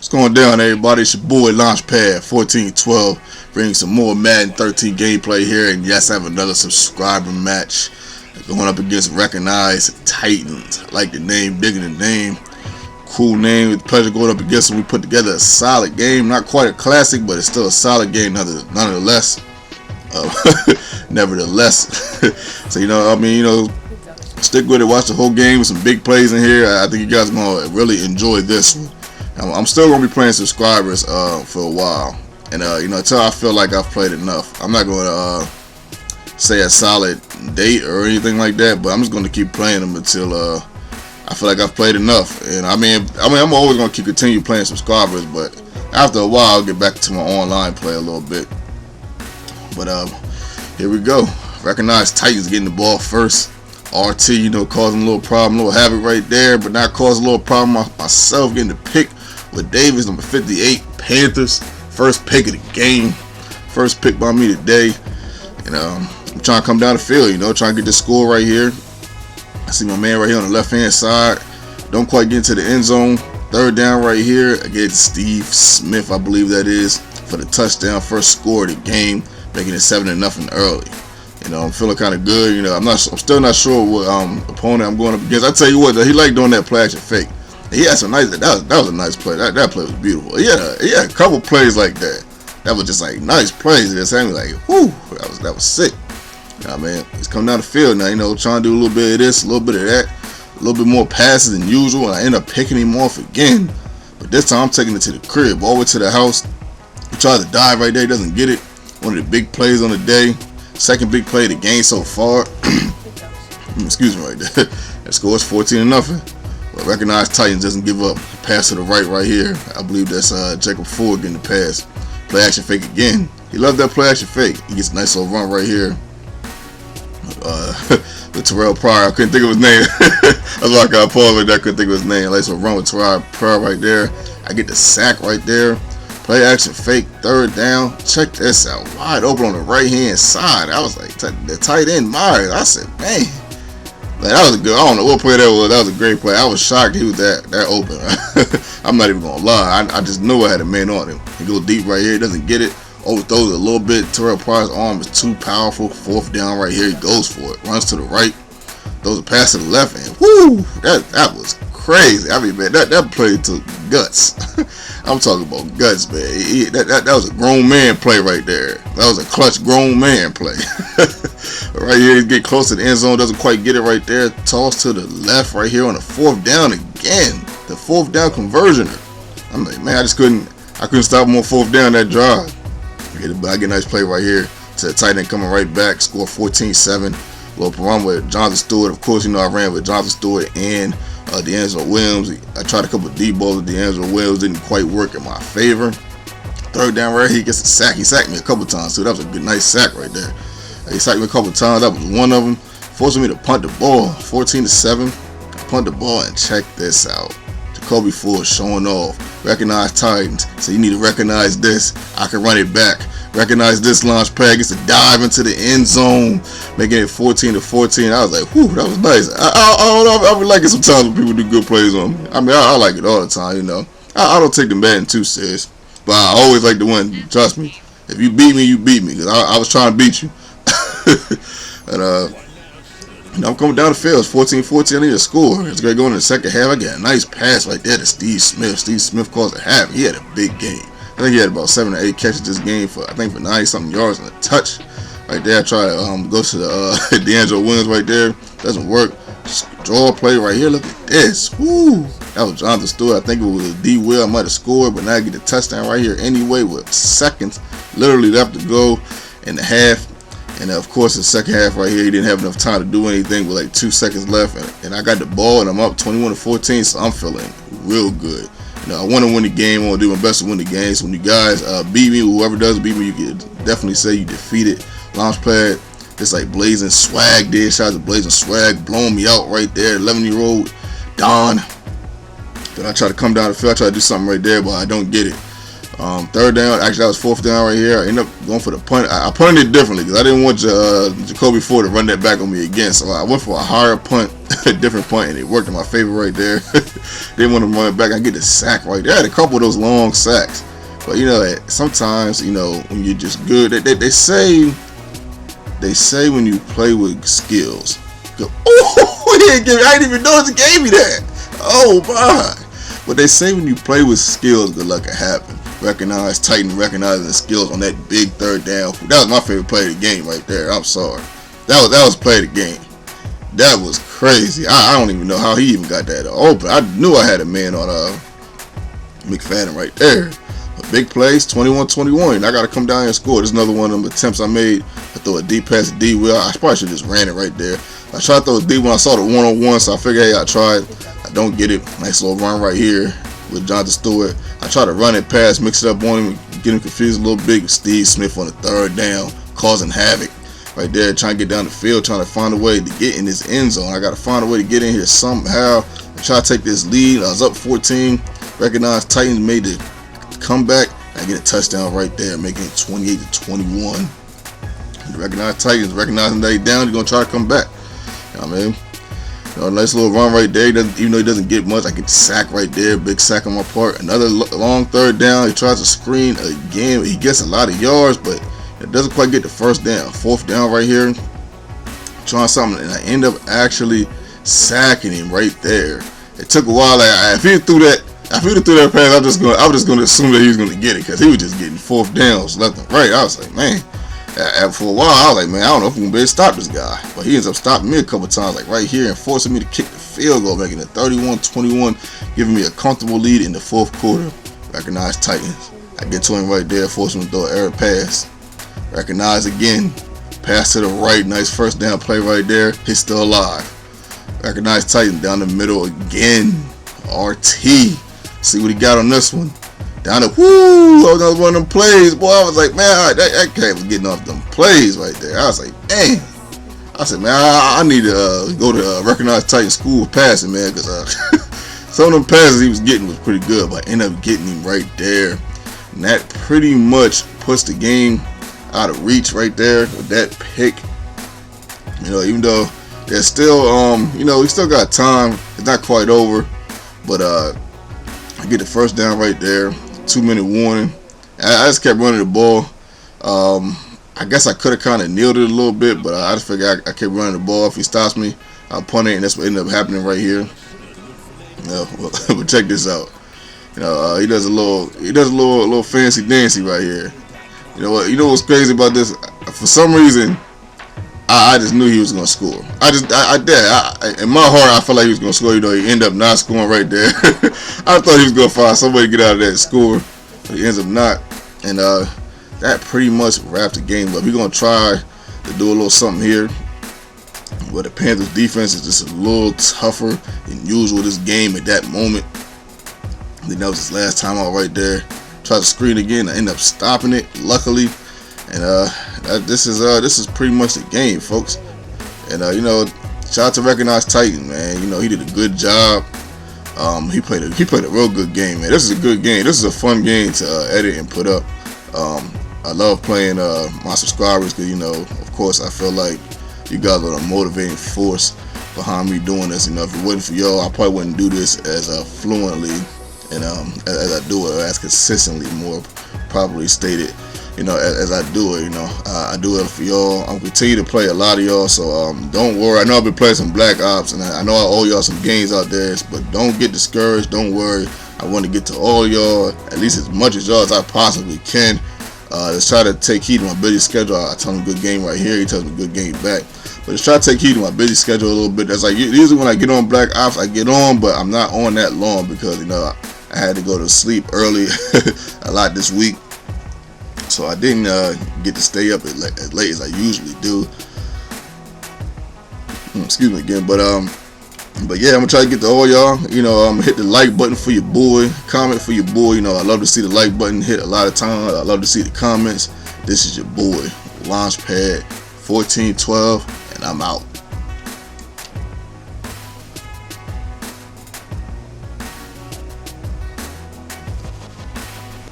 What's going down, everybody? It's your boy Launchpad 1412, bringing some more Madden 13 gameplay here, and yes, I have another subscriber match going up against Recognized Titans. I like the name, digging the name, cool name. It's a pleasure going up against them. We put together a solid game, not quite a classic, but it's still a solid game nonetheless. Nevertheless, so stick with it, watch the whole game with some big plays in here. I think you guys are gonna really enjoy this one. I'm still gonna be playing subscribers for a while, and until I feel like I've played enough. I'm not gonna say a solid date or anything like that, but I'm just gonna keep playing them until I feel like I've played enough. And I'm always gonna continue playing subscribers, but after a while I'll get back to my online play a little bit. But here we go. Recognized Titans getting the ball first. RT, causing a little problem, a little havoc right there, but not causing a little problem myself, getting the pick with Davis, number 58, Panthers, first pick of the game, first pick by me today. And I'm trying to come down the field, trying to get the score right here. I see my man right here on the left-hand side. Don't quite get into the end zone. Third down right here against Steve Smith, I believe that is, for the touchdown, first score of the game, making it 7-0 early. I'm feeling kind of good. I'm still not sure what opponent I'm going up against. I tell you what, though, he liked doing that play action fake. He had some nice. That was a nice play. That play was beautiful. He had a couple plays like that. That was just like nice plays. Just had me like, whoo, that was sick. Man, he's coming down the field now. Trying to do a little bit of this, a little bit of that, a little bit more passes than usual, and I end up picking him off again. But this time I'm taking it to the crib, all the way to the house. He tries to dive right there, he doesn't get it. One of the big plays on the day. Second big play of the game so far. Excuse me right there. That score is 14-0. But Recognized Titans doesn't give up. Pass to the right here. I believe that's Jacob Ford getting the pass. Play action fake again. He loved that play action fake. He gets a nice little run right here. With Terrell Pryor. I couldn't think of his name. That's why I got paused right there. I couldn't think of his name. Nice little run with Terrell Pryor right there. I get the sack right there. Play action fake, third down. Check this out. Wide open on the right hand side. I was like, the tight end Myers. I said, man, that was a good. I don't know what play that was. That was a great play. I was shocked he was that open. I'm not even gonna lie. I just knew I had a man on him. He goes deep right here. He doesn't get it. Overthrows it a little bit. Terrell Pryor's arm is too powerful. Fourth down right here. He goes for it. Runs to the right. Throws a pass to the left hand. Woo! That was crazy. I mean, man, that play took guts. I'm talking about guts, man. That was a grown man play right there. That was a clutch grown man play. Right here, he get close to the end zone, doesn't quite get it right there. Toss to the left right here on the fourth down again. The fourth down conversioner. I'm like, man, I couldn't stop him on fourth down that drive. I get a nice play right here to the tight end coming right back. Score 14-7. Little run with Jonathan Stewart. Of course, I ran with Jonathan Stewart and D'Angelo Williams. I tried a couple of deep balls with D'Angelo Williams, didn't quite work in my favor. Third down right here, he gets a sack. He sacked me a couple times too. That was a good, nice sack right there. He sacked me a couple times. That was one of them, forcing me to punt the ball. 14-7. Punt the ball, and check this out. Jacoby Ford showing off. Recognized Titans. So you need to recognize this. I can run it back. Recognize this launch pad. Gets to dive into the end zone, making it 14-14. I was like, whew, that was nice. I don't know. I be liking sometimes when people do good plays on me. I mean, I like it all the time, I don't take the Madden too serious, but I always like to win. Trust me. If you beat me, you beat me. Because I was trying to beat you. And I'm coming down the field. It's 14-14. I need a score. It's going to go in the second half. I get a nice pass right there to Steve Smith. Steve Smith caused a half. He had a big game. I think he had about 7 or 8 catches this game for 90-something yards and a touch. Right there, I try to go to the D'Angelo Williams right there. Doesn't work. Just draw a play right here. Look at this. Woo! That was Jonathan Stewart. I think it was a D. Will. I might have scored, but now I get a touchdown right here anyway with seconds literally left to go in the half. And of course, the second half right here, he didn't have enough time to do anything with like 2 seconds left. And I got the ball, and I'm up 21-14, so I'm feeling real good. I want to win the game. I want to do my best to win the game. So when you guys beat me, whoever does beat me, you can definitely say you defeated. Launchpad, just like Blazing Swag did. Shout out to Blazing Swag, blowing me out right there. 11-year-old Don. Then I try to come down the field. I try to do something right there, but I don't get it. Third down, actually that was fourth down right here. I ended up going for the punt. I punted it differently because I didn't want Jacoby Ford to run that back on me again. So I went for a higher punt different point, and it worked in my favor right there. They want to run it back. I get the sack right there. I had a couple of those long sacks. But you know, sometimes, you know, when you're just good, they say when you play with skills, go, oh, I didn't even notice it gave me that. Oh my! But they say when you play with skills, good luck can happen. Recognize, tighten, recognizing the skills on that big third down. That was my favorite play of the game right there. I'm sorry. That was play of the game. That was crazy. I don't even know how he even got that open. I knew I had a man on McFadden right there. But big plays, 21-21. I got to come down here and score. There's another one of them attempts I made. I throw a deep pass to D. Will. I probably should have just ran it right there. I tried to throw a D when I saw the one-on-one, so I figured, hey, I tried. I don't get it. Nice little run right here with Jonathan Stewart. I try to run it past, mix it up on him, get him confused a little bit. Steve Smith on the third down, causing havoc right there, trying to get down the field, trying to find a way to get in this end zone. I got to find a way to get in here somehow and try to take this lead. I was up 14. Recognized Titans made the comeback. I get a touchdown right there, making it 28-21. Recognized Titans, recognizing that he's down, he's going to try to come back. You know what I mean? You know, nice little run right there. Even though he doesn't get much, I get the sack right there. Big sack on my part. Another long third down. He tries to screen again. He gets a lot of yards, but it doesn't quite get the first down. Fourth down right here. Trying something, and I end up actually sacking him right there. It took a while. If he threw that pass, I was just gonna assume that he was gonna get it because he was just getting fourth downs left and right. I was like, man. For a while, I was like, man, I don't know if we can be able to stop this guy. But he ends up stopping me a couple times, like right here, and forcing me to kick the field goal, making it 31-21, giving me a comfortable lead in the fourth quarter. Recognize Titans. I get to him right there, force him to throw an error pass. Recognize again. Pass to the right. Nice first down play right there. He's still alive. Recognize Titans down the middle again. RT. See what he got on this one. Down the another one of them plays, boy. I was like, man, that cat was getting off them plays right there. I was like, dang. I said, man, I need to go to Recognized Titan School of Passing, man, because some of them passes he was getting was pretty good, but I ended up getting him right there. And that pretty much puts the game out of reach right there with that pick. You know, even though there's still, you know, we still got time. It's not quite over, but I get the first down right there. 2-minute warning. I just kept running the ball. I guess I could have kind of nailed it a little bit, but I just figured I kept running the ball. If he stops me, I'll punt it, and that's what ended up happening right here. You know, but check this out. You know, he does a little fancy dancy right here. You know what? You know what's crazy about this? For some reason, I just knew he was gonna score. In my heart, I felt like he was gonna score. You know, he ended up not scoring right there. I thought he was gonna find somebody to get out of that score, but he ends up not. And that pretty much wraps the game up. We're gonna try to do a little something here, where the Panthers defense is just a little tougher than usual this game at that moment. I think that was his last time out right there. Tried to screen again. I end up stopping it, luckily. And this is pretty much the game, folks. And you know, shout out to Recognized Titan, man. You know, he did a good job. He played a real good game, man. This is a good game. This is a fun game to edit and put up. I love playing my subscribers because, you know, of course, I feel like you guys are the motivating force behind me doing this. You know, if it wasn't for y'all, I probably wouldn't do this as fluently and as I do it, or as consistently, more properly stated. You know, as I do it, you know, I do it for y'all. I'm continue to play a lot of y'all, so don't worry. I know I've been playing some Black Ops, and I know I owe y'all some games out there, but don't get discouraged. Don't worry. I want to get to all y'all, at least as much as y'all as I possibly can. Let's try to take heed of my busy schedule. I tell him good game right here. He tells me good game back. But let's try to take heed of my busy schedule a little bit. That's like usually when I get on Black Ops, I get on, but I'm not on that long because, you know, I had to go to sleep early a lot this week. So I didn't get to stay up as late as I usually do. Excuse me again, but yeah, I'm gonna try to get to all y'all. You know, hit the like button for your boy, comment for your boy. You know, I love to see the like button hit a lot of times. I love to see the comments. This is your boy, Launchpad 1412, and I'm out.